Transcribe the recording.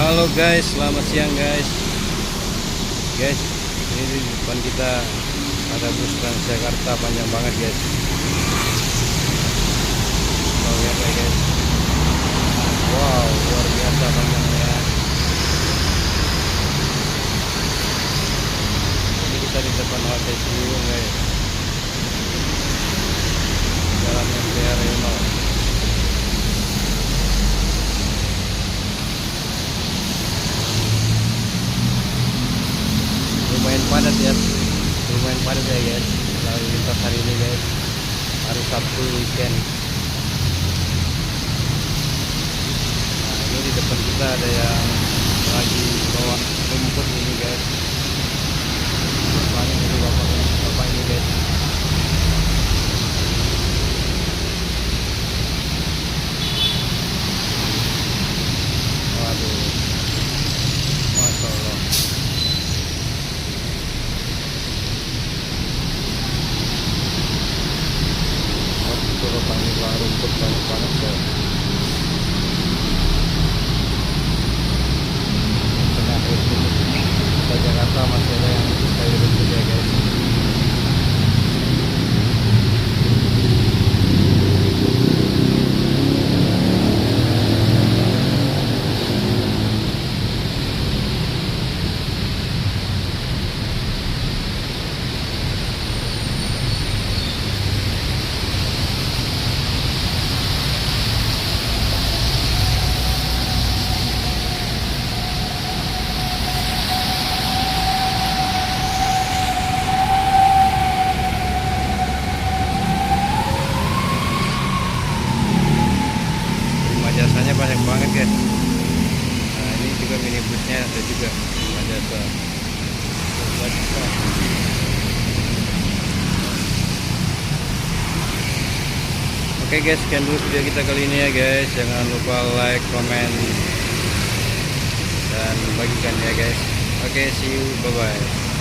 Halo guys, selamat siang guys. Guys, ini di depan kita ada bus Transjakarta panjang banget guys. Oh, lihat ya guys. Wow, luar biasa panjangnya. Ini kita di depan halte Ciliwung guys. Jalan MTR Yono. Lumayan padat ya, guys lalu lintas hari ini guys, hari Sabtu weekend. Nah, ini di depan kita ada yang lagi bawa rumput ini guys. Bapaknya ini bapak ini guys. Waduh, Masya Allah. Rupanya ini rumput banyak banget guys. Tengah kota Jakarta masih ada yang kayu rumput ya guys. Jasanya banyak banget guys. Nah, ini juga minibusnya ada juga Prima Jasa. Oke guys, sekian dulu video kita kali ini ya guys. Jangan lupa like, comment, dan bagikan ya guys. Oke, see you, bye bye.